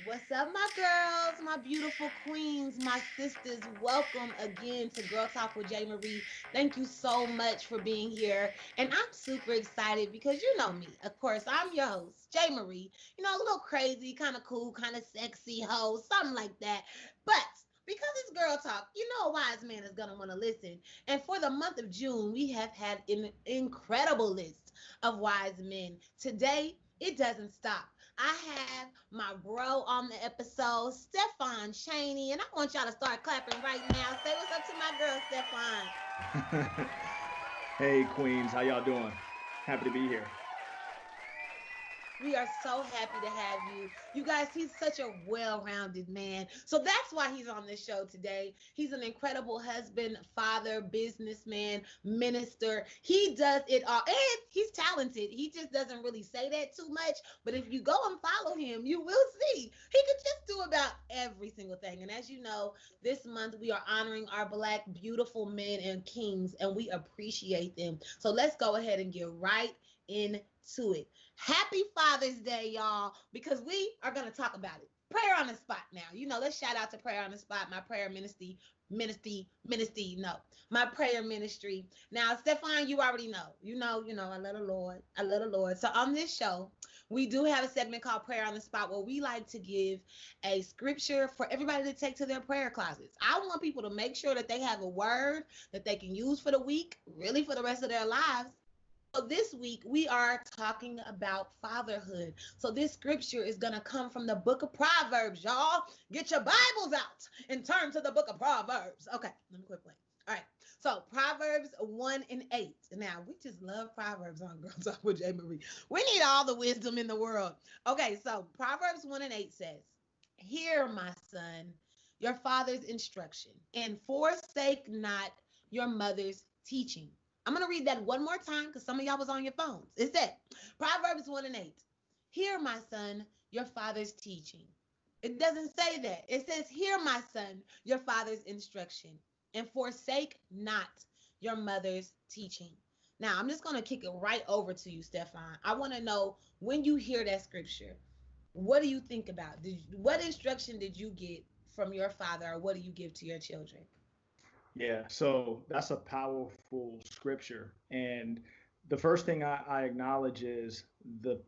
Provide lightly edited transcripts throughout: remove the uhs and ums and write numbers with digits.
What's up, my girls, my beautiful queens, my sisters? Welcome again to Girl Talk with J. Marie. Thank you so much for being here. And I'm super excited because you know me. Of course, I'm your host, J. Marie. You know, a little crazy, kind of cool, kind of sexy host, something like that. But because it's Girl Talk, you know a wise man is going to want to listen. And for the month of June, we have had an incredible list of wise men. Today, it doesn't stop. I have my bro on the episode, Stephon Chaney, and I want y'all to start clapping right now. Say what's up to my girl, Stephon. Hey Queens, how y'all doing? Happy to be here. We are so happy to have you. You guys, he's such a well rounded man. So that's why he's on this show today. He's an incredible husband, father, businessman, minister. He does it all. And he's talented. He just doesn't really say that too much. But if you go and follow him, you will see he could just do about every single thing. And as you know, this month we are honoring our Black, beautiful men and kings, and we appreciate them. So let's go ahead and get right into it. Happy Father's Day, y'all, because we are going to talk about it. Prayer on the spot now. You know, let's shout out to Prayer on the Spot, my prayer ministry, no, my prayer ministry. Now, Stefan, you already know. I love the Lord. I love the Lord. So on this show, we do have a segment called Prayer on the Spot where we like to give a scripture for everybody to take to their prayer closets. I want people to make sure that they have a word that they can use for the week, really for the rest of their lives. So this week we are talking about fatherhood. So this scripture is going to come from the book of Proverbs, y'all. Get your Bibles out and turn to the book of Proverbs. Okay, let me quit playing. All right. So Proverbs 1 and 8. Now, we just love Proverbs on Girl Talk with J. Marie. We need all the wisdom in the world. Okay, so Proverbs 1 and 8 says, "Hear, my son, your father's instruction, and forsake not your mother's teaching." I'm going to read that one more time because some of y'all was on your phones. It said, Proverbs 1 and 8, "Hear, my son, your father's teaching." It doesn't say that. It says, "Hear, my son, your father's instruction, and forsake not your mother's teaching." Now, I'm just going to kick it right over to you, Stefan. I want to know, when you hear that scripture, what do you think about? What instruction did you get from your father, or what do you give to your children? Yeah, so that's a powerful scripture. And the first thing I acknowledge is the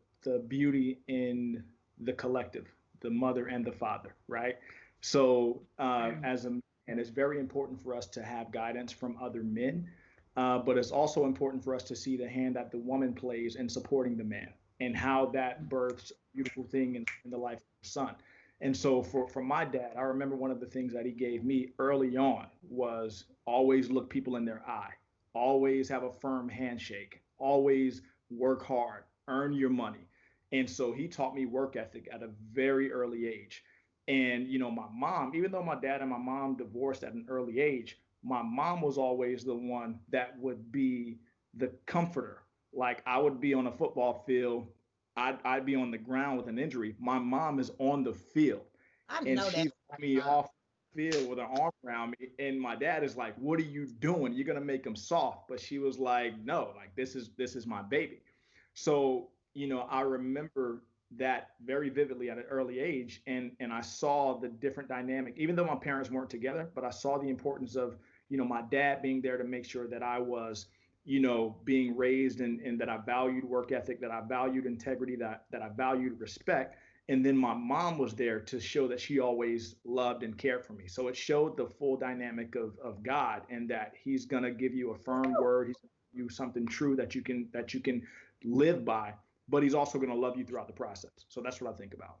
beauty in the collective, the mother and the father, right? So as a and it's very important for us to have guidance from other men, but it's also important for us to see the hand that the woman plays in supporting the man and how that births a beautiful thing in the life of the son. And so for my dad, I remember one of the things that he gave me early on was always look people in their eye, always have a firm handshake, always work hard, earn your money. And so he taught me work ethic at a very early age. And my mom, even though my dad and my mom divorced at an early age, my mom was always the one that would be the comforter. Like I would be on a football field, I'd be on the ground with an injury. My mom is on the field, I and know that. she's got me off the field with her arm around me. And my dad is like, "What are you doing? You're gonna make him soft." But she was like, "No, like this is my baby." So I remember that very vividly at an early age, and I saw the different dynamic. Even though my parents weren't together, but I saw the importance of my dad being there to make sure that I was being raised and that I valued work ethic, that I valued integrity, that I valued respect. And then my mom was there to show that she always loved and cared for me. So it showed the full dynamic of God, and that he's going to give you a firm word. He's going to give you something true that you can live by, but he's also going to love you throughout the process. So that's what I think about.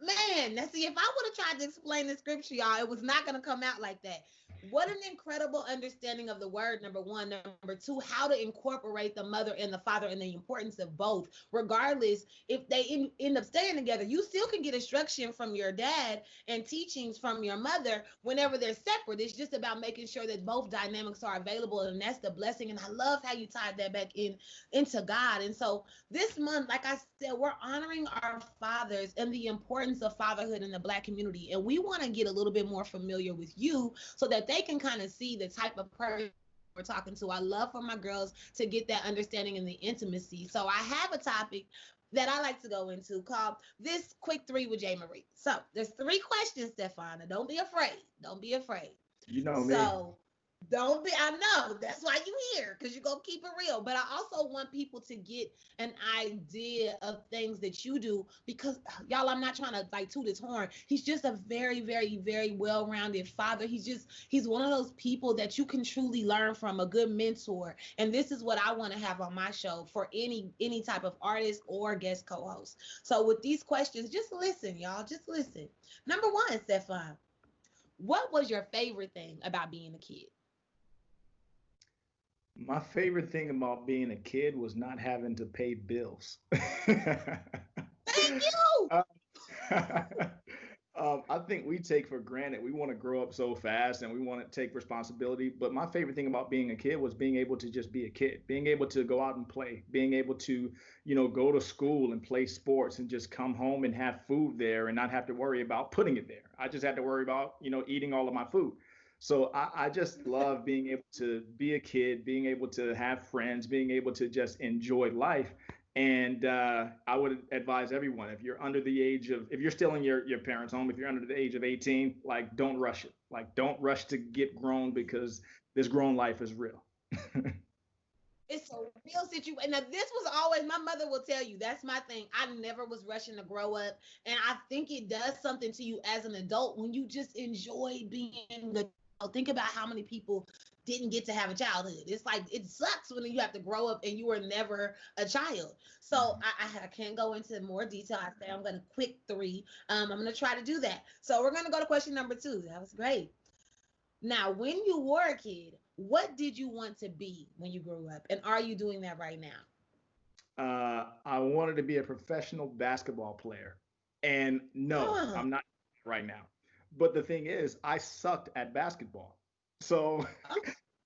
Man, now see, if I would have tried to explain the scripture, y'all, it was not going to come out like that. What an incredible understanding of the word, number one. Number two, how to incorporate the mother and the father and the importance of both. Regardless, if they end up staying together, you still can get instruction from your dad and teachings from your mother whenever they're separate. It's just about making sure that both dynamics are available, and that's the blessing. And I love how you tied that back into God. And so this month, like I said, we're honoring our fathers and the importance of fatherhood in the Black community. And we want to get a little bit more familiar with you so that they can kind of see the type of person we're talking to. I love for my girls to get that understanding and the intimacy. So I have a topic that I like to go into called This Quick Three with J. Marie. So there's three questions, Stefan. Don't be afraid. Don't be afraid. You know me. So don't be, I know that's why you here, because you're gonna keep it real. But I also want people to get an idea of things that you do, because y'all, I'm not trying to like toot his horn. He's just a very, very, very well-rounded father. He's one of those people that you can truly learn from, a good mentor. And this is what I want to have on my show for any type of artist or guest co-host. So with these questions, just listen, y'all. Just listen. Number one, Stefan, what was your favorite thing about being a kid? My favorite thing about being a kid was not having to pay bills. Thank you. I think we take for granted. We want to grow up so fast and we want to take responsibility. But my favorite thing about being a kid was being able to just be a kid, being able to go out and play, being able to, go to school and play sports and just come home and have food there and not have to worry about putting it there. I just had to worry about, eating all of my food. So I just love being able to be a kid, being able to have friends, being able to just enjoy life. And I would advise everyone, if you're under the age of, if you're still in your parents' home, if you're under the age of 18, like, don't rush it. Like, don't rush to get grown, because this grown life is real. It's a real situation. Now, this was always, my mother will tell you, that's my thing. I never was rushing to grow up. And I think it does something to you as an adult when you just enjoy being the. Think about how many people didn't get to have a childhood. It's like, it sucks when you have to grow up and you were never a child. So I can't go into more detail. I say I'm going to quick three. I'm going to try to do that. So we're going to go to question number 2. That was great. Now, when you were a kid, what did you want to be when you grew up? And are you doing that right now? I wanted to be a professional basketball player. And no, I'm not right now. But the thing is, I sucked at basketball. So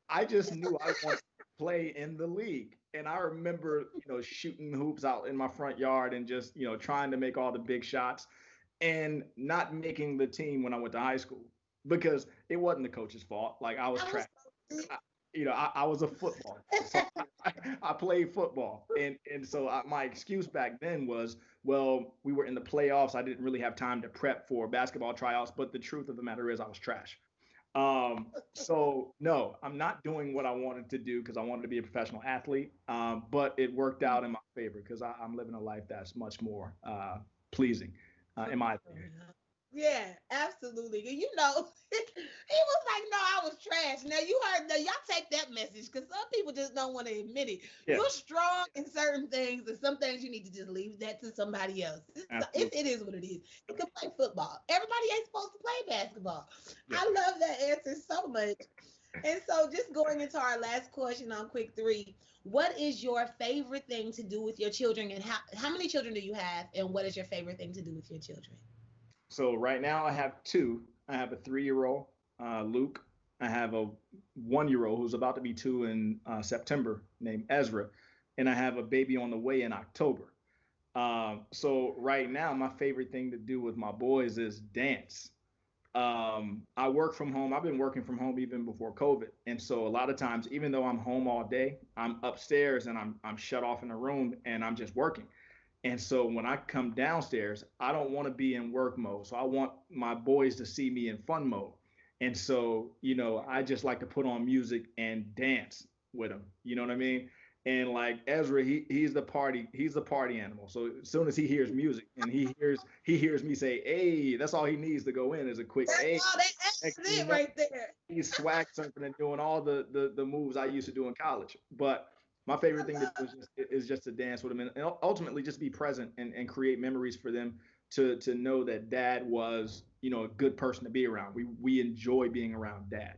I just knew I wanted to play in the league. And I remember, shooting hoops out in my front yard and just, trying to make all the big shots and not making the team when I went to high school, because it wasn't the coach's fault. Like, I was trash. I was a football. So I played football. And so my excuse back then was, well, we were in the playoffs. I didn't really have time to prep for basketball tryouts. But the truth of the matter is I was trash. So no, I'm not doing what I wanted to do because I wanted to be a professional athlete. But it worked out in my favor because I'm living a life that's much more pleasing, in my opinion. Yeah, absolutely. And he was like, no, I was trash. Now you heard that. Y'all take that message, because some people just don't want to admit it. Yeah. You're strong in certain things, and some things you need to just leave that to somebody else. It is what it is. You can play football. Everybody ain't supposed to play basketball. Yeah. I love that answer so much. And so just going into our last question on Quick 3, what is your favorite thing to do with your children, and how many children do you have, and what is your favorite thing to do with your children? So right now I have 2. I have a 3-year-old, Luke. I have a 1-year-old who's about to be 2 in September, named Ezra. And I have a baby on the way in October. So right now, my favorite thing to do with my boys is dance. I work from home. I've been working from home even before COVID. And so a lot of times, even though I'm home all day, I'm upstairs and I'm shut off in a room and I'm just working. And so when I come downstairs, I don't want to be in work mode. So I want my boys to see me in fun mode. And so, I just like to put on music and dance with them. You know what I mean? And like Ezra, he's the party animal. So as soon as he hears music and he hears me say, "Hey," that's all he needs to go in is a quick "Hey." That's it right there. He's swag surfing and doing all the moves I used to do in college. But my favorite thing to do is just to dance with them and ultimately just be present and create memories for them to know that dad was, a good person to be around. We enjoy being around dad,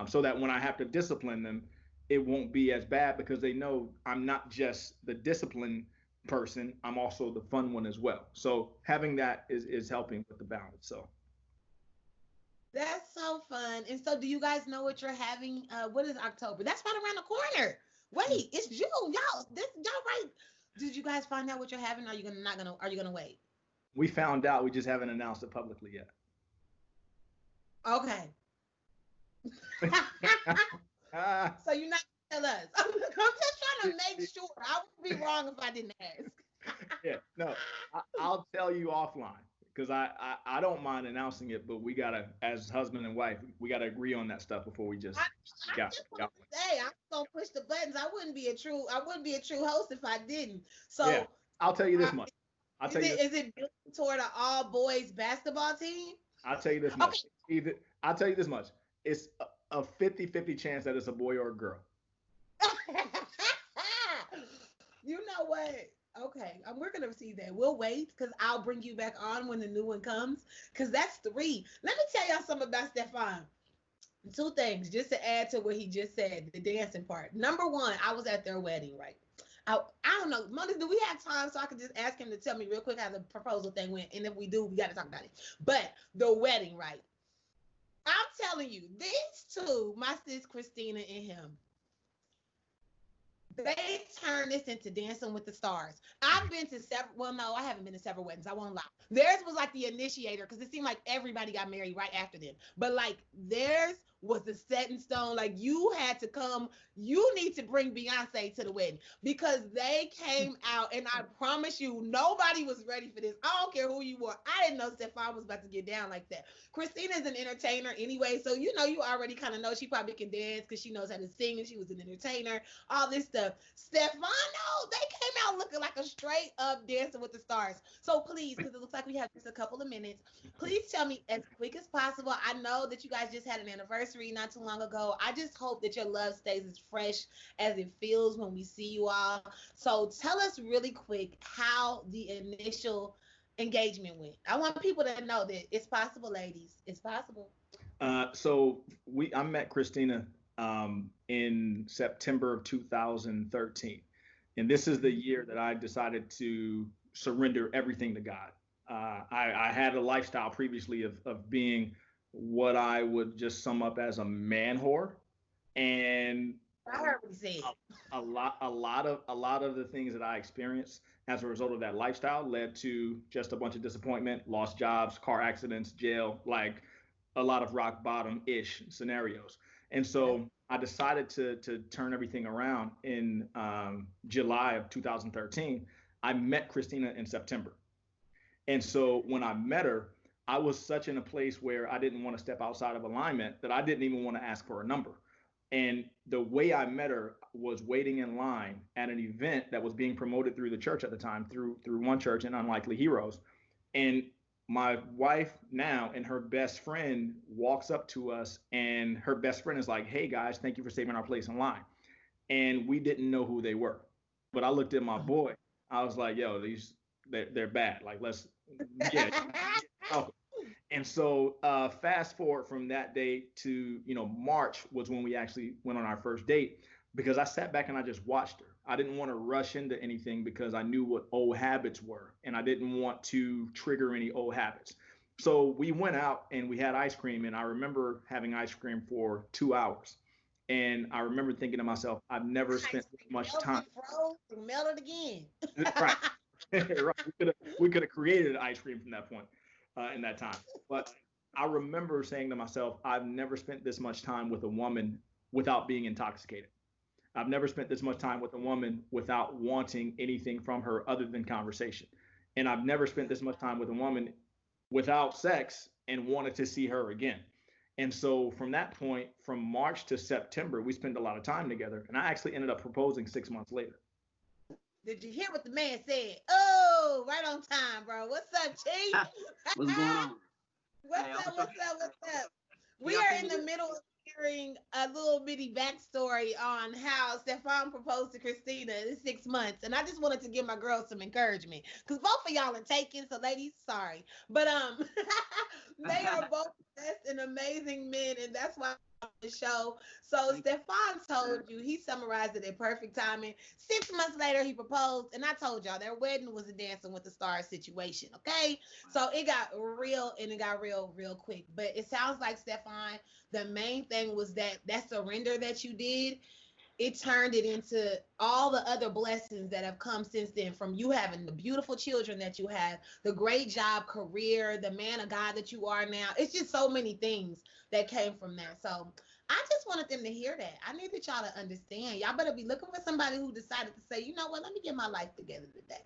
so that when I have to discipline them, it won't be as bad because they know I'm not just the disciplined person. I'm also the fun one as well. So having that is helping with the balance. So. That's so fun. And so do you guys know what you're having? What is October? That's right around the corner. Wait, it's June, y'all. Y'all right? Did you guys find out what you're having? Are you gonna wait? We found out. We just haven't announced it publicly yet. Okay. So you're not gonna tell us. I'm just trying to make sure. I would be wrong if I didn't ask. Yeah. No, I'll tell you offline because I don't mind announcing it, but we gotta, as husband and wife, we gotta agree on that stuff before we I, just I speak out. just want to say I'm gonna push the buttons. I wouldn't be a true host if I didn't. Yeah, So I'll tell you this much. I'll tell you this. is it built toward an all boys basketball team? I'll tell you this much. Okay. Either I'll tell you this much. It's a 50-50 chance that it's a boy or a girl. You know what? Okay, we're gonna see that. We'll wait because I'll bring you back on when the new one comes. Because that's three. Let me tell y'all something about Stephon. Two things just to add to what he just said, the dancing part. Number one, I was at their wedding, right? I don't know, Monday, do we have time so I can just ask him to tell me real quick how the proposal thing went? And if we do, we got to talk about it. But the wedding, right? I'm telling you, these two, my sis Christina and him, they turned this into Dancing with the Stars. I've been to several, well, no, I haven't been to several weddings. I won't lie. Theirs was like the initiator because it seemed like everybody got married right after them. But like theirs was the set in stone. Like you had to come, you need to bring Beyonce to the wedding because they came out and I promise you, nobody was ready for this. I don't care who you were. I didn't know Stephon was about to get down like that. Christina's an entertainer anyway, so you know you already kind of know she probably can dance because she knows how to sing and she was an entertainer, all this stuff. Stefano, they came out looking like a straight up Dancing with the Stars. So please, because it looks like we have just a couple of minutes, please tell me as quick as possible. I know that you guys just had an anniversary not too long ago. I just hope that your love stays as fresh as it feels when we see you all. So tell us really quick how the initial engagement went. I want people to know that it's possible, ladies. It's possible. So I met Christina in September of 2013, and this is the year that I decided to surrender everything to God. I had a lifestyle previously of being what I would just sum up as a man whore, and I heard what he said. a lot of the things that I experienced as a result of that lifestyle led to just a bunch of disappointment, lost jobs, car accidents, jail, like a lot of rock bottom ish scenarios. And Yeah. so I decided to turn everything around in July of 2013. I met Christina in September. And so when I met her, I was such in a place where I didn't want to step outside of alignment that I didn't even want to ask for a number. And the way I met her was waiting in line at an event that was being promoted through the church at the time, through one church in Unlikely Heroes. And my wife now and her best friend walks up to us, and her best friend is like, "Hey guys, thank you for saving our place in line." And we didn't know who they were. But I looked at my boy. I was like, "Yo, they're bad. Like, let's yeah." Oh, and so fast forward from that date to March was when we actually went on our first date, because I sat back and I just watched her. I didn't want to rush into anything because I knew what old habits were and I didn't want to trigger any old habits. So we went out and we had ice cream, and I remember having ice cream for 2 hours. And I remember thinking to myself, I've never spent this much time. Melted, froze, and melted again. Right. Right. We could have created ice cream from that point in that time. But I remember saying to myself, I've never spent this much time with a woman without being intoxicated. I've never spent this much time with a woman without wanting anything from her other than conversation. And I've never spent this much time with a woman without sex and wanted to see her again. And so from that point, from March to September, we spent a lot of time together. And I actually ended up proposing 6 months later. Did you hear what the man said? Oh, right on time, bro. What's up, Chief? What's going on? What's Hey, up? What's up? can We y'all are see in me the good? middle of hearing a little bitty backstory on how Stephon proposed to Christina in 6 months, and I just wanted to give my girls some encouragement because both of y'all are taken. So, ladies, sorry, but they are both best and amazing men, and that's why I'm on the show. So, Thank Stephon told you he summarized it at perfect timing. 6 months later, he proposed, and I told y'all their wedding was a Dancing with the Stars situation. Okay, so it got real, and it got real, real quick. But it sounds like Stephon, the main thing was that surrender that you did, it turned it into all the other blessings that have come since then, from you having the beautiful children that you have, the great job, career, the man of God that you are now. It's just so many things that came from that. So I just wanted them to hear that. I needed y'all to understand. Y'all better be looking for somebody who decided to say, you know what, let me get my life together today.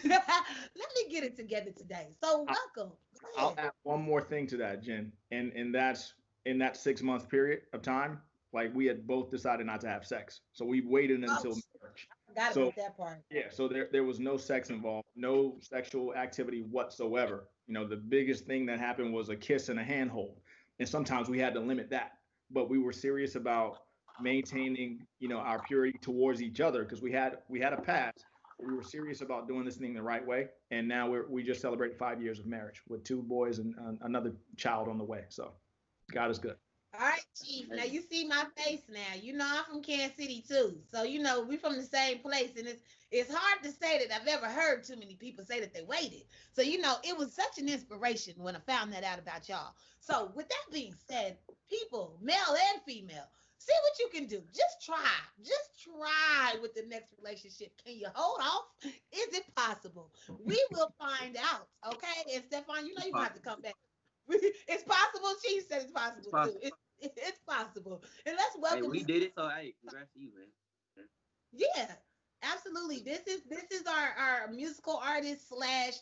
Let me get it together today. So I, welcome. Go I'll ahead. add one more thing to that, Jen, and that's in that 6 month period of time. Like we had both decided not to have sex, so we waited Oh, until shit, marriage. I forgot So about that part. yeah, so there was no sex involved, no sexual activity whatsoever. The biggest thing that happened was a kiss and a handhold, and sometimes we had to limit that. But we were serious about maintaining, our purity towards each other because we had a past. We were serious about doing this thing the right way, and now we just celebrated 5 years of marriage with two boys and another child on the way. So God is good. All right, Chief. Now you see my face now. You know I'm from Kansas City too. So you know we from the same place, and it's hard to say that I've ever heard too many people say that they waited. So you know it was such an inspiration when I found that out about y'all. So with that being said, people, male and female, see what you can do. Just try. Just try with the next relationship. Can you hold off? Is it possible? We will find out. Okay. And Stefan, you know It's you're gonna have to possible. come back. It's possible. Chief said it's It's possible too. possible. It's possible. And let's Hey, welcome we this. did it, so hey, congrats to you, man. Yeah, absolutely. This is our musical artist slash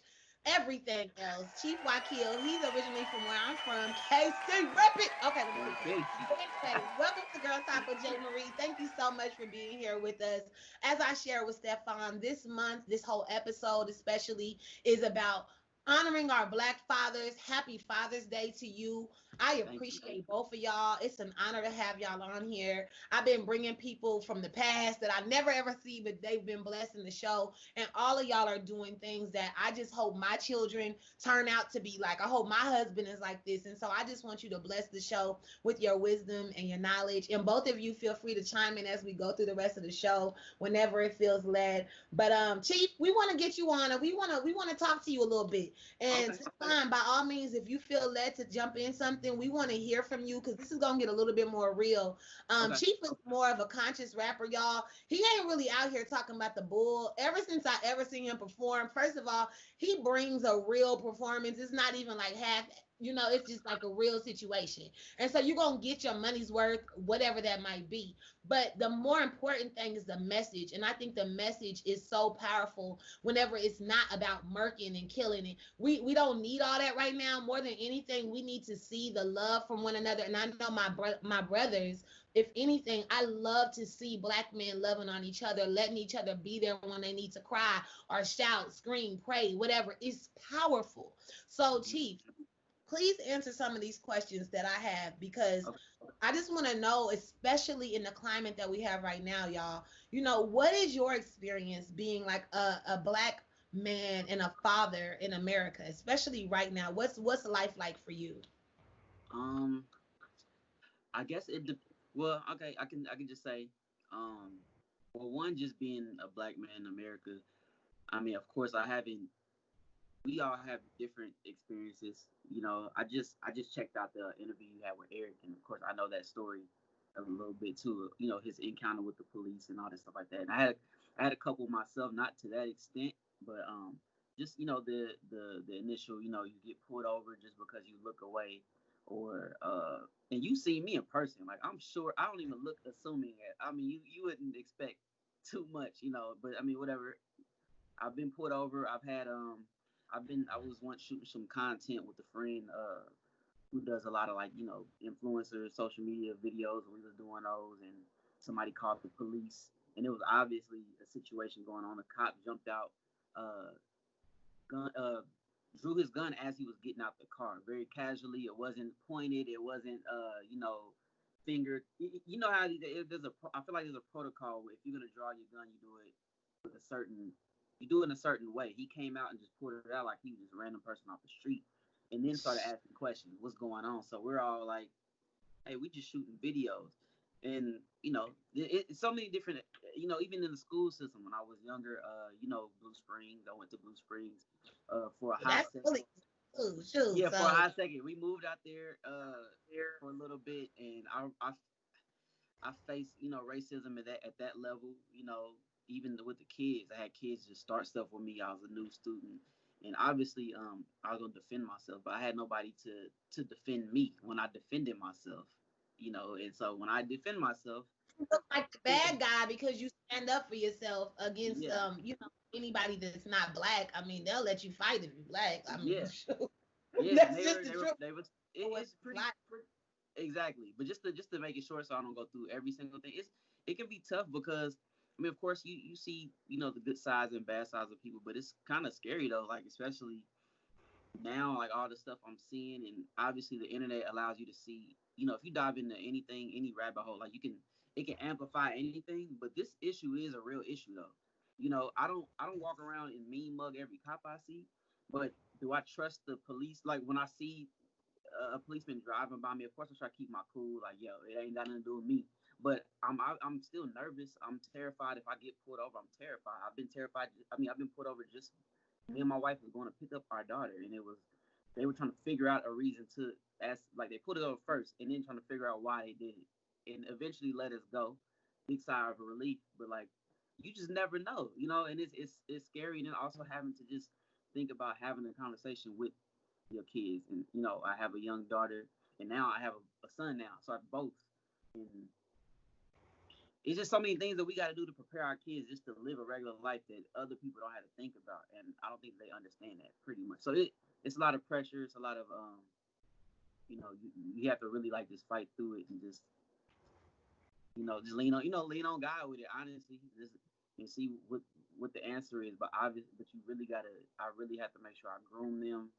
everything else. Chief Wakil. He's originally from where I'm from, KC. Rep it. Okay, let me quit playing. Casey. But anyway, welcome to Girl Talk with J. Marie. Thank you so much for being here with us. As I share with Stefan, this month, this whole episode especially is about honoring our Black fathers. Happy Father's Day to you. I Thank you. appreciate both of y'all. It's an honor to have y'all on here. I've been bringing people from the past that I never ever see, but they've been blessed in the show. And all of y'all are doing things that I just hope my children turn out to be like. I hope my husband is like this. And so I just want you to bless the show with your wisdom and your knowledge. And both of you feel free to chime in as we go through the rest of the show whenever it feels led. But Chief, we want to get you on and we want to talk to you a little bit. And Okay. fine, by all means, if you feel led to jump in something, we want to hear from you because this is gonna get a little bit more real. Okay. Chief is more of a conscious rapper, y'all. He ain't really out here talking about the bull. Ever since I ever seen him perform, first of all, he brings a real performance. It's not even like half, it's just like a real situation. And so you're gonna get your money's worth, whatever that might be. But the more important thing is the message. And I think the message is so powerful whenever it's not about murking and killing it. We don't need all that right now. More than anything, we need to see the love from one another. And I know my brothers, if anything, I love to see Black men loving on each other, letting each other be there when they need to cry or shout, scream, pray, whatever. It's powerful. So, Chief, please answer some of these questions that I have because Okay. I just want to know, especially in the climate that we have right now, y'all, what is your experience being like a Black man and a father in America, especially right now? What's life like for you? Um, I guess well, okay, I can just say, um, well, one, just being a black man in America. I mean, of course, I haven't. We all have different experiences. I just checked out the interview you had with Eric, and of course, I know that story a little bit too. His encounter with the police and all that stuff like that. And I had a couple myself, not to that extent, but just the initial, you get pulled over just because you look away, or and you see me in person, like I'm sure I don't even look assuming it. I mean, you wouldn't expect too much, but I mean, whatever. I've been pulled over. I was once shooting some content with a friend who does a lot of, like, influencers, social media videos. We was doing those, and somebody called the police, and it was obviously a situation going on. A cop jumped out, uh, gun, drew his gun as he was getting out the car, very casually. It wasn't pointed. It wasn't, fingered. You know how I feel like there's a protocol where if you're gonna draw your gun, with a certain, you do it in a certain way. He came out and just pulled it out like he was just a random person off the street, and then started asking questions, what's going on? So we're all like, hey, we just shooting videos. And it's so many different, even in the school system when I was younger, Blue Springs. I went to Blue Springs for a hot That's second. really cool. Shoot. Yeah, for a So hot second. We moved out there for a little bit, and I faced, racism at that level. Even with the kids, I had kids just start stuff with me. I was a new student, and obviously, I was gonna defend myself, but I had nobody to defend me when I defended myself. And so when I defend myself, You look like the bad guy because you stand up for yourself against yeah, anybody that's not black. I mean, they'll let you fight if you're black. I mean, yeah, shoot. yeah, and That's they just were, the they were, truth. they was, it's pretty, exactly. But just to make it short, so I don't go through every single thing, it can be tough because, I mean, of course, you see, the good sides and bad sides of people, but it's kind of scary though, like especially now, like all the stuff I'm seeing, and obviously the internet allows you to see, if you dive into anything, any rabbit hole, like it can amplify anything. But this issue is a real issue though. I don't walk around and mean mug every cop I see, but do I trust the police? Like when I see a policeman driving by me, of course I try to keep my cool. Like, yo, it ain't got nothing to do with me. But I'm still nervous. I'm terrified. If I get pulled over, I'm terrified. I've been terrified. I mean, I've been pulled over just me and my wife was going to pick up our daughter, and they were trying to figure out a reason to ask. Like they put it over first, and then trying to figure out why they did it, and eventually let us go. Big sigh of relief, but like you just never know, and it's scary. And then also having to just think about having a conversation with your kids, and I have a young daughter, and now I have a son now, so I have both, and it's just so many things that we got to do to prepare our kids just to live a regular life that other people don't have to think about, and I don't think they understand that pretty much. So it's a lot of pressure. It's a lot of you have to really like just fight through it and just just lean on God with it, honestly, just and see what the answer is. But obviously, but I really have to make sure I groom them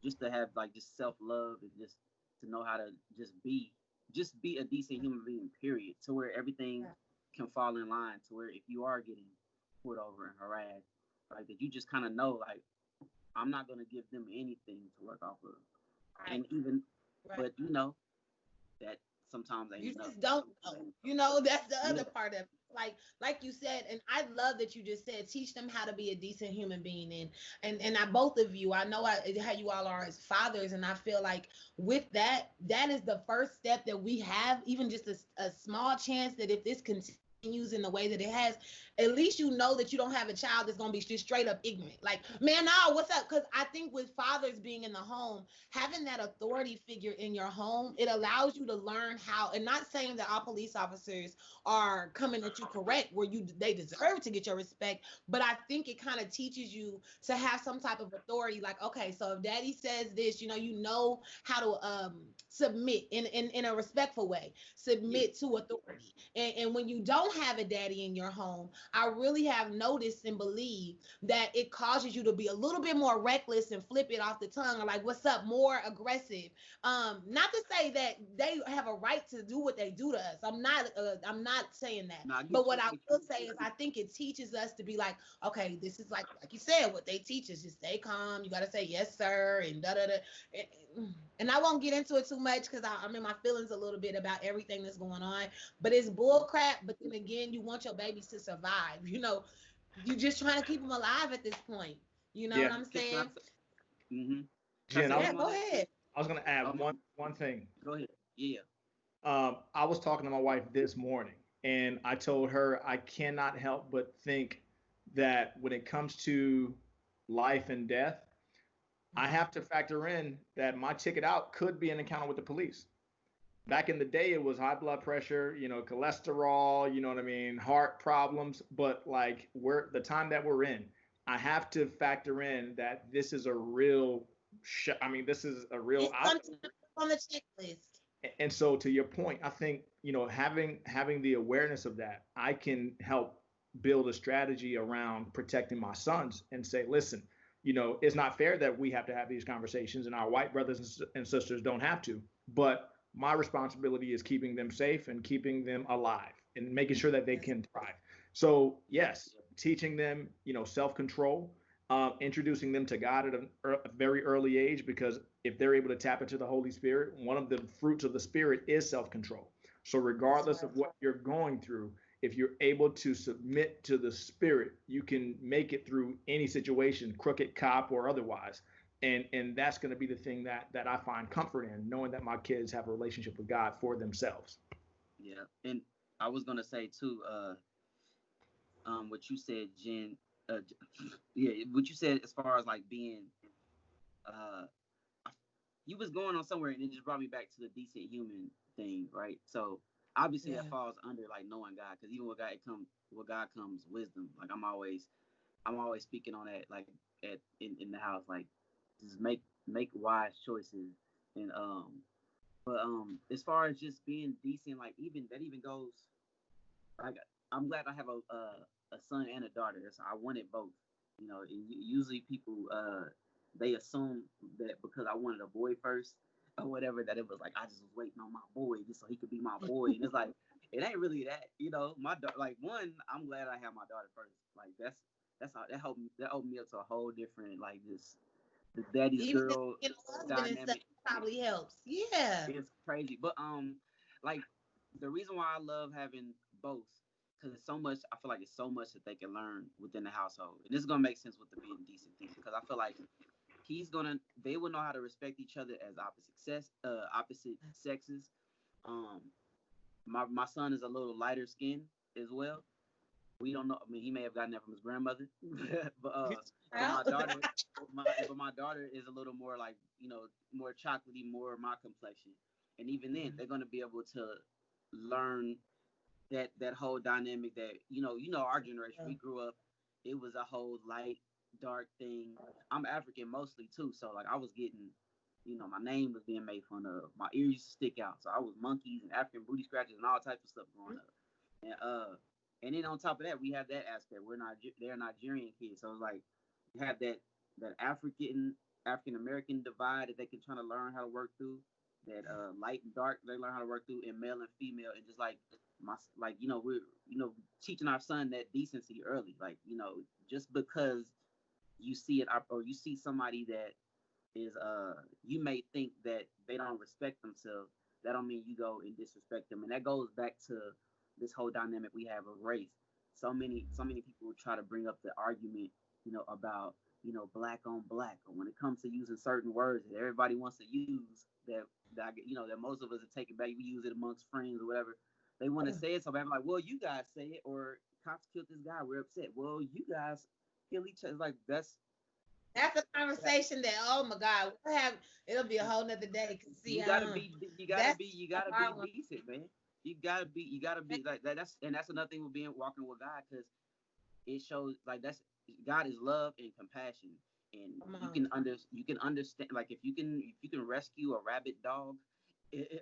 just to have like just self-love and just to know how to just be a decent human being, period, to where everything can fall in line, to where if you are getting pulled over and harassed, like that you just kind of know, like, I'm not going to give them anything to work off of. Right. And even, but that sometimes ain't you enough. just don't know. That's the other part of it. Like you said, and I love that you just said, teach them how to be a decent human being. And I, both of you, I know how you all are as fathers, and I feel like with that is the first step that we have, even just a small chance that if this continues in the way that it has, at least that you don't have a child that's gonna be just straight up ignorant. Like, man, no, what's up? Because I think with fathers being in the home, having that authority figure in your home, it allows you to learn how. And not saying that all police officers are coming at you correct, where they deserve to get your respect, but I think it kind of teaches you to have some type of authority. Like, okay, so if daddy says this, you know how to submit in a respectful way, submit to authority. And when you don't have a daddy in your home, I really have noticed and believe that it causes you to be a little bit more reckless and flip it off the tongue, or like, what's up, more aggressive. Not to say that they have a right to do what they do to us. I'm not saying that. But what I will say is I think it teaches us to be like, okay, this is like you said, what they teach us, just stay calm. You got to say yes, sir, and da-da-da. And I won't get into it too much because I'm in my feelings a little bit about everything that's going on. But it's bull crap. But then again, you want your babies to survive. You just trying to keep them alive at this point. You know what I'm saying? Jen, go ahead. I was going to add one thing. Go ahead. Yeah. I was talking to my wife this morning, and I told her I cannot help but think that when it comes to life and death, I have to factor in that my ticket out could be an encounter with the police. Back in the day, it was high blood pressure, cholesterol, you know what I mean, heart problems. But like the time that we're in, I have to factor in that this is a real, this is a real something on the checklist. And so to your point, I think, having the awareness of that, I can help build a strategy around protecting my sons and say, listen, it's not fair that we have to have these conversations and our white brothers and sisters don't have to. But my responsibility is keeping them safe and keeping them alive and making sure that they can thrive. So yes, teaching them, self-control, introducing them to God at a very early age, because if they're able to tap into the Holy Spirit, one of the fruits of the Spirit is self-control. So regardless of what you're going through, if you're able to submit to the Spirit, you can make it through any situation, crooked cop or otherwise. And that's going to be the thing that I find comfort in, knowing that my kids have a relationship with God for themselves. Yeah. And I was going to say too, what you said, Jen, what you said as far as like being, you was going on somewhere, and it just brought me back to the decent human thing, right? So obviously Yeah. that falls under like knowing God, because even with God comes wisdom. Like I'm always speaking on that, like in the house, like just make wise choices. And but as far as just being decent, like even goes, like I'm glad I have a son and a daughter, so I wanted both. You know, and usually people they assume that because I wanted a boy first or whatever, that it was like I just was waiting on my boy just so he could be my boy, and it's like it ain't really that. You know, like one, I'm glad I have my daughter first. Like that's how that opened me up to a whole different like this the daddy's Even just girl being a husband and stuff dynamic. probably helps. Yeah. It's crazy, but like the reason why I love having both, because it's so much. I feel like it's so much that they can learn within the household, and this is gonna make sense with the being decent thing, because I feel like they will know how to respect each other as opposite sexes. Um, my son is a little lighter skinned as well. We don't know. I mean, he may have gotten that from his grandmother, but my daughter, my daughter is a little more like more chocolatey, more my complexion, and even then they're gonna be able to learn that whole dynamic that our generation, we grew up, it was a whole light dark thing. I'm African mostly too, so like I was getting, my name was being made fun of, my ears used to stick out, so I was monkeys and African booty scratchers and all types of stuff growing up. And then on top of that, we have that aspect, they're Nigerian kids, so it's like you have that African American divide that they can try to learn how to work through, that light and dark they learn how to work through, in male and female, and just like we're teaching our son that decency early, like just because you see it or you see somebody that is you may think that they don't respect themselves, that don't mean you go and disrespect them. And that goes back to this whole dynamic we have of race. So many people try to bring up the argument about black on black, or when it comes to using certain words that everybody wants to use, that most of us are taking back, we use it amongst friends or whatever. They want to say it, so I'm like, well, you guys say it, or cops killed this guy, we're upset. Well, you guys kill each other. Like that's a conversation that, oh my God, it'll be a whole nother day. See, you gotta be that's you a gotta hard one. be decent, man. You gotta be like that. That's another thing with walking with God, because it shows like God is love and compassion, and you can understand, like if you can rescue a rabid dog,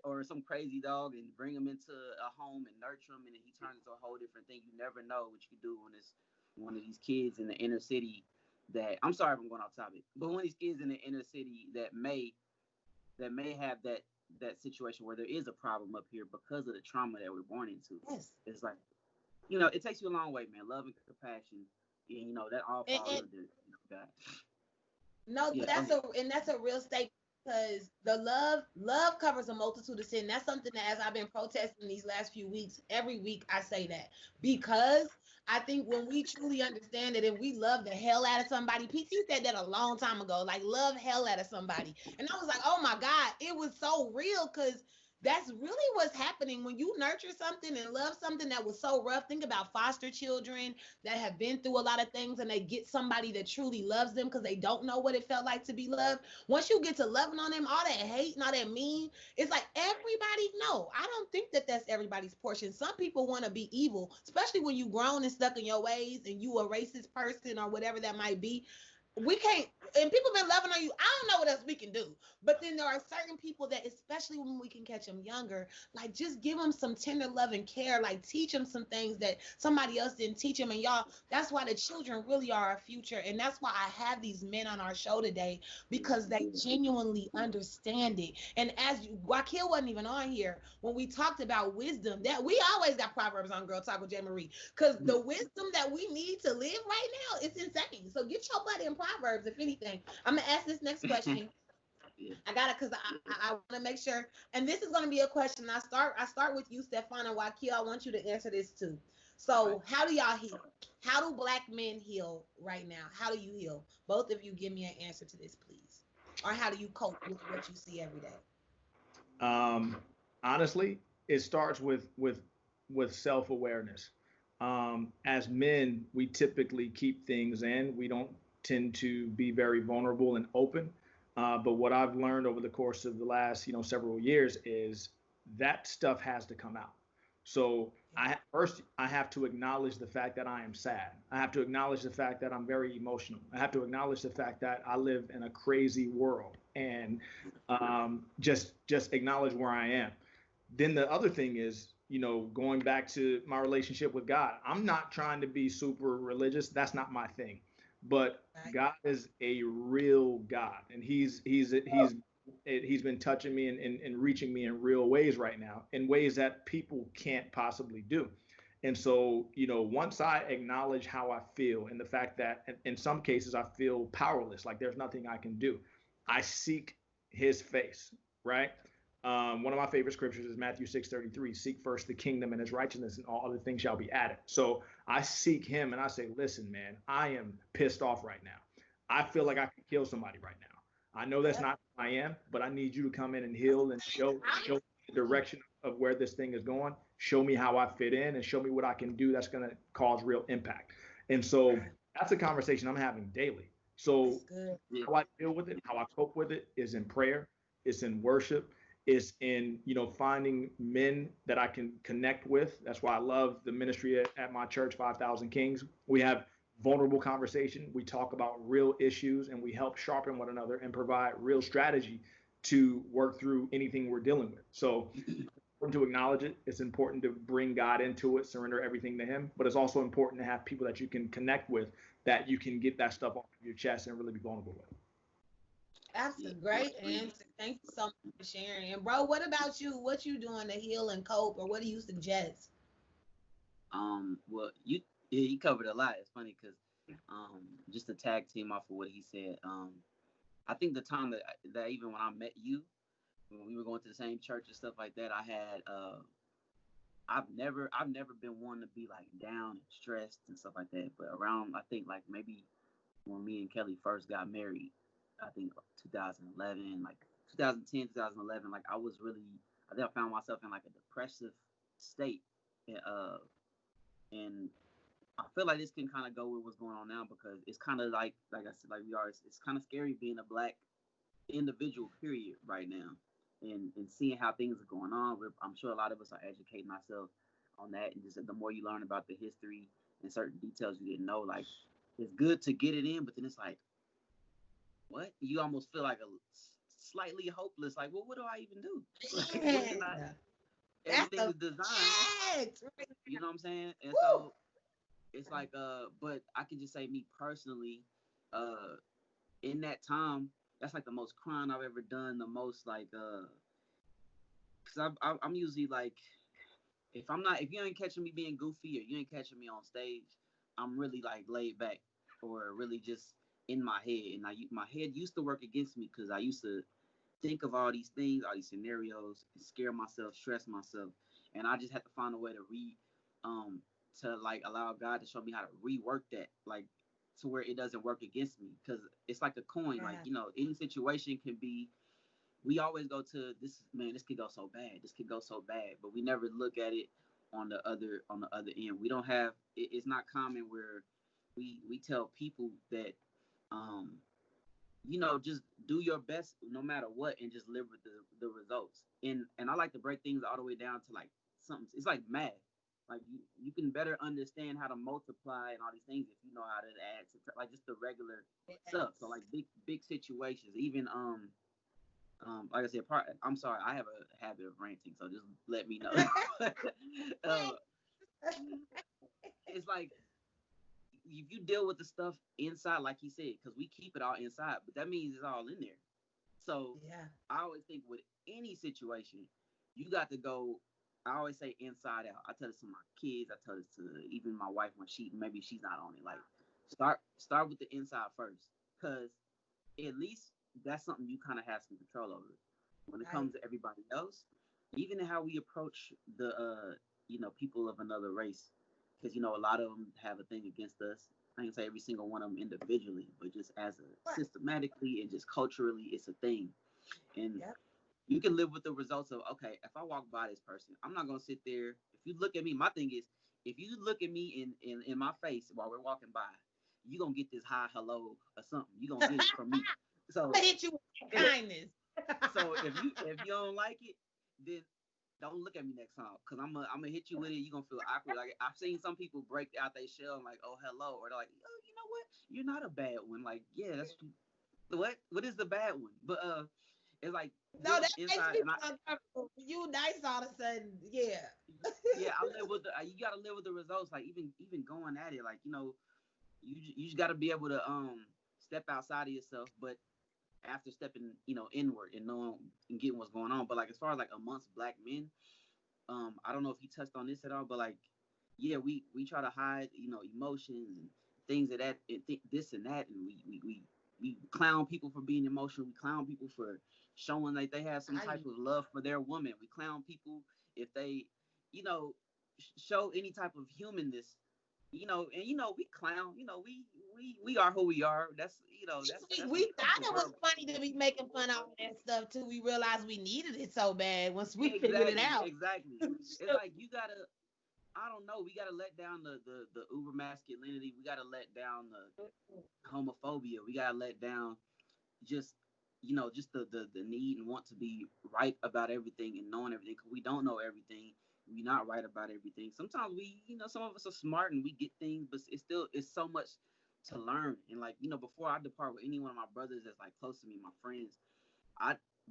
or some crazy dog, and bring him into a home and nurture him, and then he turns into a whole different thing. You never know what you can do when it's one of these kids in the inner city that, I'm sorry if I'm going off topic, but one of these kids in the inner city that may have that situation where there is a problem up here because of the trauma that we're born into. Yes. It's like, it takes you a long way, man. Love and compassion, and that all falls under God. No, Yeah, that's a real statement, because the love covers a multitude of sin. That's something that, as I've been protesting these last few weeks, every week I say that, because I think when we truly understand that if we love the hell out of somebody, PT said that a long time ago, like love hell out of somebody, and I was like, oh my God, it was so real, because that's really what's happening when you nurture something and love something that was so rough. Think about foster children that have been through a lot of things, and they get somebody that truly loves them because they don't know what it felt like to be loved. Once you get to loving on them, all that hate and all that mean, it's like everybody, no, I don't think that that's everybody's portion. Some people want to be evil, especially when you grown and stuck in your ways and you a racist person or whatever that might be. We can't, and people been loving on you. I don't know what else we can do. But then there are certain people that, especially when we can catch them younger, like just give them some tender love and care, like teach them some things that somebody else didn't teach them. And y'all, that's why the children really are our future. And that's why I have these men on our show today, because they genuinely understand it. And Wakil wasn't even on here when we talked about wisdom, that we always got Proverbs on Girl Talk with J. Marie, because the wisdom that we need to live right now is insane. So get your buddy in Proverbs, if anything. I'm gonna ask this next question. I got it, because I want to make sure, and this is going to be a question. I start with you, Stefan and Wakil. I want you to answer this too. So, how do y'all heal? How do Black men heal right now? How do you heal? Both of you, give me an answer to this, please. Or how do you cope with what you see every day? Honestly, it starts with self-awareness. As men, we typically keep things in. We don't tend to be very vulnerable and open. But what I've learned over the course of the last, several years is that stuff has to come out. So I have to acknowledge the fact that I am sad. I have to acknowledge the fact that I'm very emotional. I have to acknowledge the fact that I live in a crazy world, and just acknowledge where I am. Then the other thing is, going back to my relationship with God. I'm not trying to be super religious. That's not my thing. But God is a real God, and he's been touching me and reaching me in real ways right now, in ways that people can't possibly do. And so, once I acknowledge how I feel and the fact that in some cases I feel powerless, like there's nothing I can do, I seek his face, right? One of my favorite scriptures is Matthew 6:33. Seek first the kingdom and his righteousness, and all other things shall be added. So I seek him and I say, listen, man, I am pissed off right now. I feel like I could kill somebody right now. I know that's not who I am, but I need you to come in and heal and show the direction of where this thing is going. Show me how I fit in and show me what I can do that's going to cause real impact. And so that's a conversation I'm having daily. So how I deal with it, how I cope with it is in prayer, it's in worship, it's in, finding men that I can connect with. That's why I love the ministry at my church, 5,000 Kings. We have vulnerable conversation. We talk about real issues and we help sharpen one another and provide real strategy to work through anything we're dealing with. So it's important to acknowledge it. It's important to bring God into it, surrender everything to him. But it's also important to have people that you can connect with, that you can get that stuff off of your chest and really be vulnerable with. That's a great answer. Thank you so much for sharing. And bro, what about you? What you doing to heal and cope, or what do you suggest? Well, you covered a lot. It's funny because just to tag team off of what he said, I think the time that even when I met you, when we were going to the same church and stuff like that, I had I've never been one to be like down and stressed and stuff like that. But around, I think like maybe when me and Kelly first got married, I think 2011, like 2010, 2011, like I think I found myself in like a depressive state. And I feel like this can kind of go with what's going on now, because it's kind of like I said, like it's kind of scary being a Black individual, period, right now, and seeing how things are going on. I'm sure a lot of us are educating ourselves on that, and just the more you learn about the history and certain details you didn't know, like it's good to get it in, but then it's like, what? You almost feel like a slightly hopeless, like, well, what do I even do? Like, everything is designed. You know what I'm saying? And so it's like, but I can just say, me personally, in that time, that's like the most crying I've ever done. The most like, because I'm usually like, if you ain't catching me being goofy or you ain't catching me on stage, I'm really like laid back or really just in my head. And my head used to work against me because I used to think of all these things, all these scenarios, and scare myself, stress myself. And I just had to find a way to like allow God to show me how to rework that, like to where it doesn't work against me. Because it's like a coin, like, any situation can be, we always go to this, man, this could go so bad, this could go so bad, but we never look at it on the other end. We don't have, it's not common where we tell people that, just do your best no matter what, and just live with the results. And I like to break things all the way down to like something. It's like math. Like you can better understand how to multiply and all these things if you know how to add, like just the regular stuff. So like big situations, even like I said, I'm sorry, I have a habit of ranting, so just let me know. It's like, if you deal with the stuff inside, like he said, because we keep it all inside, but that means it's all in there. So I always think with any situation, you got to go. I always say inside out. I tell this to my kids. I tell this to even my wife when maybe she's not on it. Like start with the inside first, because at least that's something you kind of have some control over. When it comes to everybody else, even how we approach the people of another race, because a lot of them have a thing against us. I can say every single one of them individually, but just as a systematically and just culturally, it's a thing. And you can live with the results of, okay, if I walk by this person, I'm not gonna sit there. If you look at me, my thing is, if you look at me in my face while we're walking by, you gonna get this hi, hello, or something. You gonna get it from me. So I hit you with kindness. So if you don't like it, then don't look at me next time, because I'm gonna hit you with it. You're gonna feel awkward. Like, I've seen some people break out their shell and like, oh, hello, or they're like, oh, you know what, you're not a bad one. Like, yeah, that's what is the bad one? But it's like, No, that makes inside, me and I, uncomfortable. You nice all of a sudden, yeah. yeah, I live with you gotta live with the results. Like, even going at it, like, you just gotta be able to step outside of yourself, but after stepping, inward and knowing and getting what's going on. But like, as far as like amongst black men, I don't know if you touched on this at all, but like, yeah, we try to hide, emotions and things of that, and this and that, and we clown people for being emotional. We clown people for showing like they have some type of love for their woman. We clown people if they, show any type of humanness. And we clown. We are who we are. We thought it was funny to be making fun of all that stuff till we realized we needed it so bad once we figured it out. Exactly. It's like, you gotta, I don't know, we gotta let down the uber masculinity. We gotta let down the homophobia. We gotta let down just just the need and want to be right about everything and knowing everything, because we don't know everything. We're not right about everything. Sometimes some of us are smart and we get things, but it's so much to learn. And like, before I depart with any one of my brothers that's like close to me, my friends,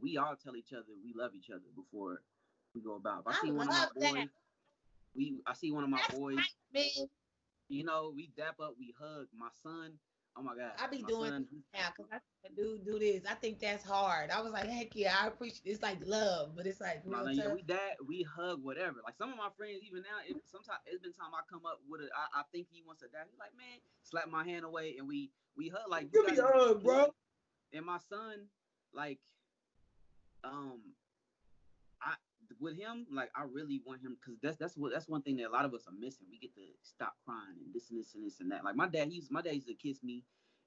we all tell each other we love each other before we go about. If I see one of my boys, I see one of my boys, right, we dap up, we hug. My son, oh my God, I be doing it now because I do this. I think that's hard. I was like, heck yeah, I appreciate it. It's like love, but it's like real tough. We hug, whatever. Like, some of my friends, even now, sometimes it's been time I come up with it. I think he wants to dab. He's like, man, slap my hand away, and we hug. Like, you be hug, bro. And my son, like, I with him, like, I really want him, because that's one thing that a lot of us are missing. We get to stop crying and this and this and this and that. Like, my dad used to kiss me,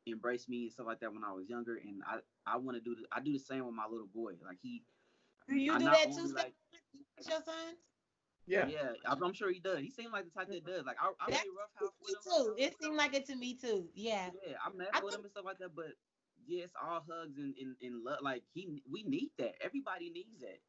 embrace me and stuff like that when I was younger, and I want to I do the same with my little boy. Like, do you do that too, like your son? Yeah, I'm sure he does. He seems like the type that does. Like, I really roughhouse with him too. It seemed like it to me too. Yeah, I mess with him and stuff like that. But yeah, it's all hugs and love. Like, we need that. Everybody needs that.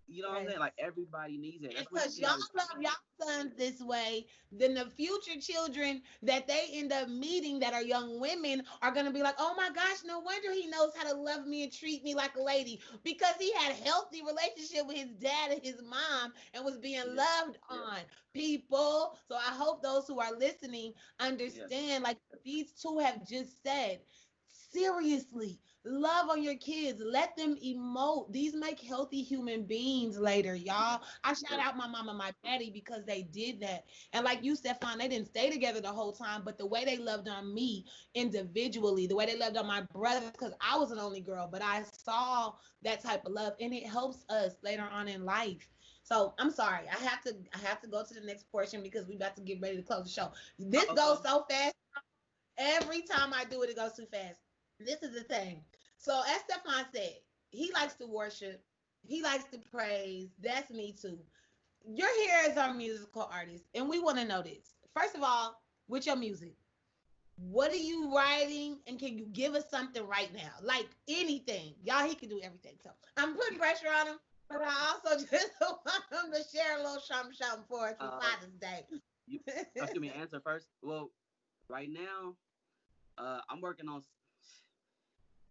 You know what I'm saying? Like, everybody needs it. Because y'all love y'all sons this way, then the future children that they end up meeting that are young women are going to be like, oh my gosh, no wonder he knows how to love me and treat me like a lady, because he had a healthy relationship with his dad and his mom and was being loved on, people. So I hope those who are listening understand, like these two have just said, seriously, love on your kids. Let them emote. These make healthy human beings later, y'all. I shout out my mom and my daddy because they did that. And like you, Stephon, they didn't stay together the whole time, but the way they loved on me individually, the way they loved on my brother, because I was an only girl, but I saw that type of love, and it helps us later on in life. So I'm sorry, I have to go to the next portion because we about to get ready to close the show. This goes so fast. Every time I do it, it goes too fast. This is the thing. So as Stephon said, he likes to worship. He likes to praise. That's me too. You're here as our musical artist, and we want to know this. First of all, with your music, what are you writing, and can you give us something right now? Like anything. Y'all, he can do everything. So I'm putting pressure on him, but I also just want him to share a little something for us for Father's Day. Give me an answer first. Well, right now, I'm working on.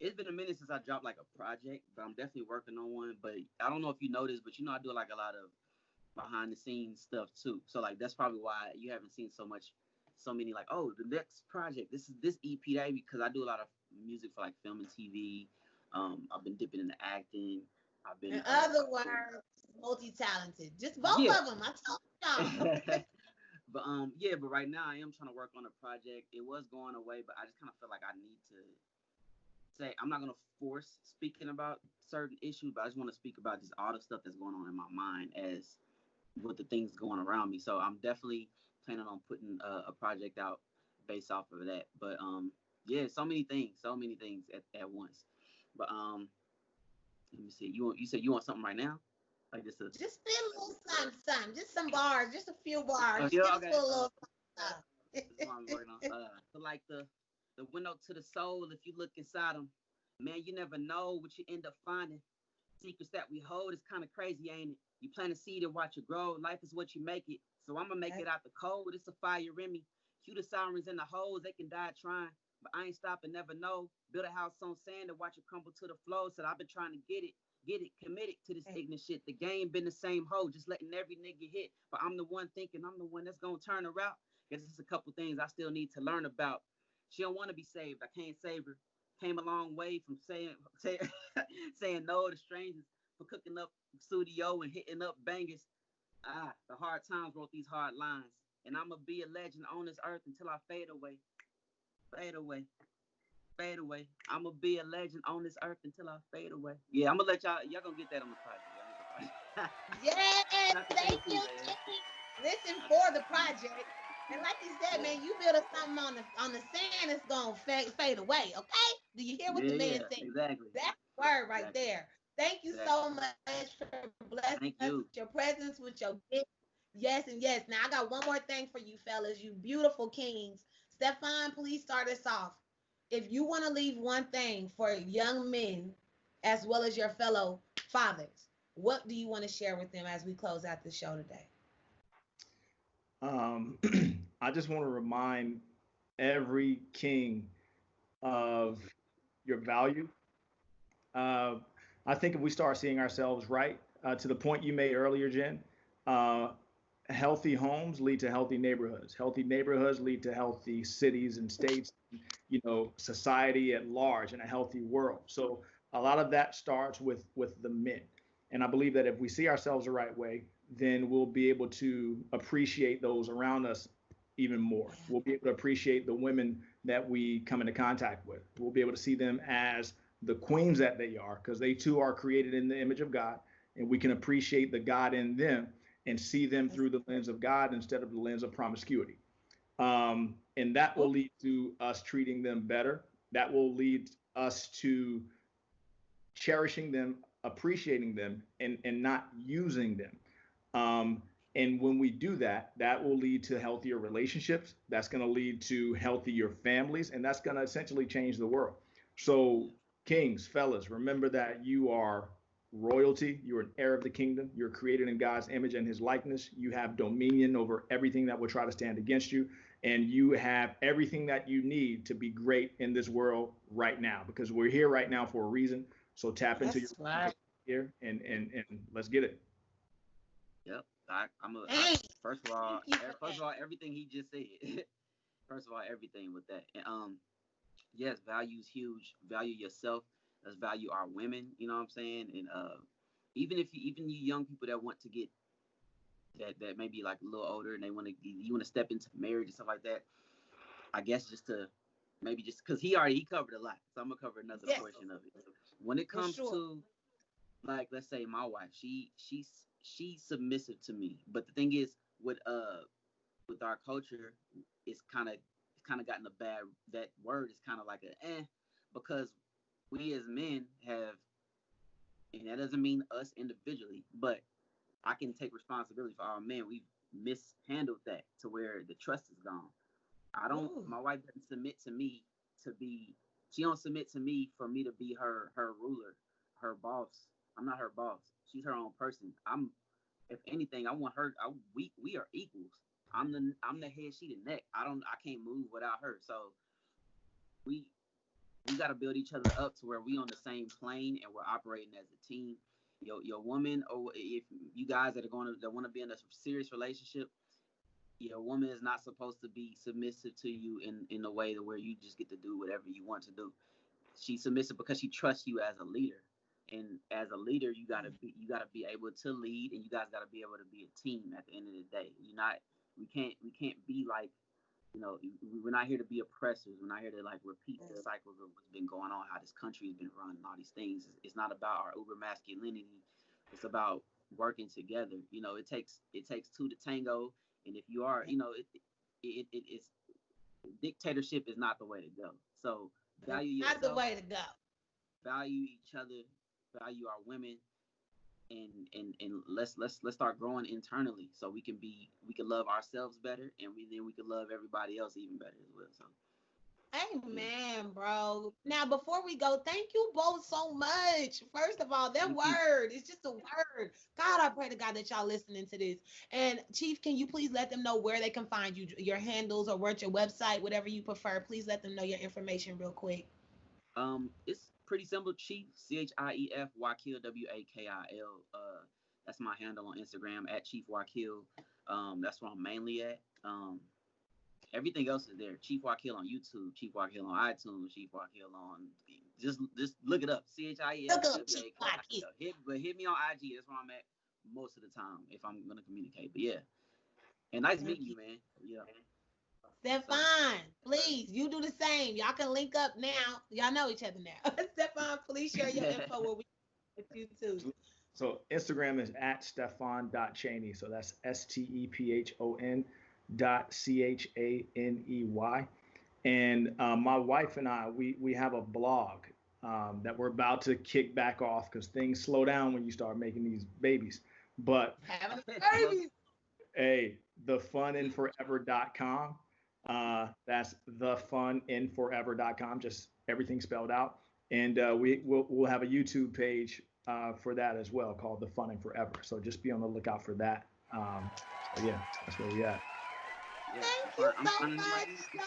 It's been a minute since I dropped like a project, but I'm definitely working on one. But I don't know if you noticed, but I do like a lot of behind the scenes stuff too. So like, that's probably why you haven't seen so many like, oh, the next project. This is this EP that, because I do a lot of music for like film and TV. I've been dipping into acting. I've been. In other words, multi-talented. Just both of them. I told y'all. But right now I am trying to work on a project. It was going away, but I just kind of feel like I need to say, I'm not going to force speaking about certain issues, but I just want to speak about just all the stuff that's going on in my mind as with the things going around me. So I'm definitely planning on putting a project out based off of that. But so many things at once. But let me see. You said you want something right now? Like just spit a little something, just some bars, just a few bars. Okay. A little That's what I'm working on. So like the window to the soul, if you look inside them, man, you never know what you end up finding. Secrets that we hold is kind of crazy, ain't it? You plant a seed and watch it grow. Life is what you make it. So I'm gonna make it out the cold. It's a fire in me. Cue the sirens in the holes. They can die trying, but I ain't stopping, never know. Build a house on sand and watch it crumble to the floor. Said I've been trying to get it, committed to this ignorant shit. The game been the same hoe, just letting every nigga hit. But I'm the one thinking I'm the one that's gonna turn her out. Guess it's a couple things I still need to learn about. She don't want to be saved. I can't save her. Came a long way from saying no to strangers, for cooking up studio and hitting up bangers. The hard times wrote these hard lines. And I'ma be a legend on this earth until I fade away. Fade away. Fade away. I'ma be a legend on this earth until I fade away. Yeah, I'm gonna let y'all gonna get that on the project. Yes, thank you. Listen for the project. And like you said, man, you build something on the sand, it's gonna fade away. Okay? Do you hear what the man said? Exactly. That's the word right there. Thank you so much for blessing us with your presence, with your gift. Yes and yes. Now I got one more thing for you fellas, you beautiful kings. Stephon, please start us off. If you want to leave one thing for young men as well as your fellow fathers, what do you want to share with them as we close out the show today? I just want to remind every king of your value. Uh, I think if we start seeing ourselves right, to the point you made earlier, Jen, uh, healthy homes lead to healthy neighborhoods. Healthy neighborhoods lead to healthy cities and states, society at large, and a healthy world. So a lot of that starts with the men. And I believe that if we see ourselves the right way, then we'll be able to appreciate those around us even more. We'll be able to appreciate the women that we come into contact with. We'll be able to see them as the queens that they are, because they too are created in the image of God, and we can appreciate the God in them and see them through the lens of God instead of the lens of promiscuity. And that will lead to us treating them better. That will lead us to cherishing them, appreciating them, and not using them. And when we do that, that will lead to healthier relationships. That's going to lead to healthier families, and that's going to essentially change the world. So, kings, fellas, remember that you are royalty. You're an heir of the kingdom. You're created in God's image and his likeness. You have dominion over everything that will try to stand against you. And you have everything that you need to be great in this world right now, because we're here right now for a reason. So tap into your here and let's get it. Yep. First of all, everything he just said. First of all, everything with that. Yes, value is huge. Value yourself. Let's value our women. You know what I'm saying? And even you young people that want to get that may be like a little older and you want to step into marriage and stuff like that. I guess just to maybe just because he covered a lot, so I'm gonna cover another portion of it. When it comes to, like, let's say my wife, she's submissive to me, but the thing is with our culture, it's kind of gotten a bad, that word is kind of like because we as men have, and that doesn't mean us individually, but I can take responsibility for our men. We've mishandled that to where the trust is gone. My wife doesn't submit to me she don't submit to me for me to be her ruler, her boss. I'm not her boss. She's her own person. If anything, I want her, we are equals. I'm the head, she the neck. I can't move without her. So we got to build each other up to where we on the same plane and we're operating as a team. Your woman, or if you guys that want to be in a serious relationship, your woman is not supposed to be submissive to you in a way where you just get to do whatever you want to do. She's submissive because she trusts you as a leader, and as a leader, you gotta be able to lead, and you guys gotta be able to be a team at the end of the day. We can't be like, we're not here to be oppressors. We're not here to like repeat the cycles of what's been going on, how this country has been run, and all these things. It's not about our uber masculinity. It's about working together. It takes two to tango, and if you are, it's dictatorship is not the way to go. So value yourself. Not the way to go. Value each other. Value our women. And let's start growing internally so we can love ourselves better, and then we can love everybody else even better as well. So Amen, bro. Now, before we go, thank you both so much. First of all, that Thank you. word, it's just a word. God, I pray to God that y'all listening to this. And Chief, can you please let them know where they can find you, your handles or where's your website, whatever you prefer. Please let them know your information real quick. It's pretty simple. Cheif, Chief Wakil, Wakil. That's my handle on Instagram at Cheif Wakil. That's where I'm mainly at. Everything else is there. Cheif Wakil on YouTube, Cheif Wakil on iTunes, Cheif Wakil on just look it up. Look Chief up Chief Wakil. Wakil. Hit me on IG. That's where I'm at most of the time if I'm gonna communicate. But yeah. And nice Thank meeting you. you, man. Yeah. So Stefan, please, you do the same. Y'all can link up now. Y'all know each other now. Stefan, please share your info where we can with you too. So Instagram is at Stephon.Chaney. So that's Stephon.Chaney. And my wife and I, we have a blog that we're about to kick back off because things slow down when you start making these babies. But Having a baby. hey, thefuninforever.com. That's thefuninforever.com, just everything spelled out. And we'll have a YouTube page for that as well called The Fun and Forever. So just be on the lookout for that. So yeah, that's where we at. yeah, Thank you I'm so finding it right much. now.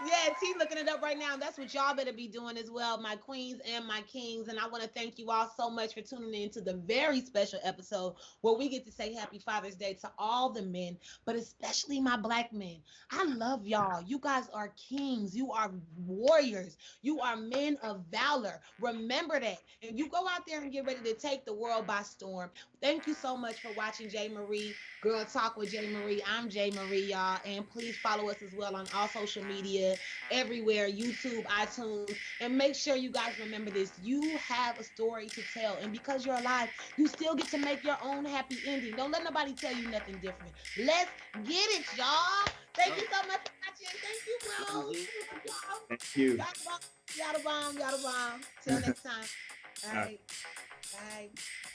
Yes, he's looking it up right now. That's what y'all better be doing as well, my queens and my kings. And I want to thank you all so much for tuning in to the very special episode where we get to say Happy Father's Day to all the men, but especially my black men. I love y'all. You guys are kings. You are warriors. You are men of valor. Remember that. And you go out there and get ready to take the world by storm. Thank you so much for watching J. Marie. Girl Talk with J. Marie. I'm J. Marie, y'all. And please follow us as well on all social media, everywhere, YouTube, iTunes. And make sure you guys remember this. You have a story to tell. And because you're alive, you still get to make your own happy ending. Don't let nobody tell you nothing different. Let's get it, y'all. Thank Oh, you so much for watching. Thank you, nothing, bro. G. Thank you. Y'all bomb. Y'all bomb. Y'all bomb. Till next time. All All right. right. Bye.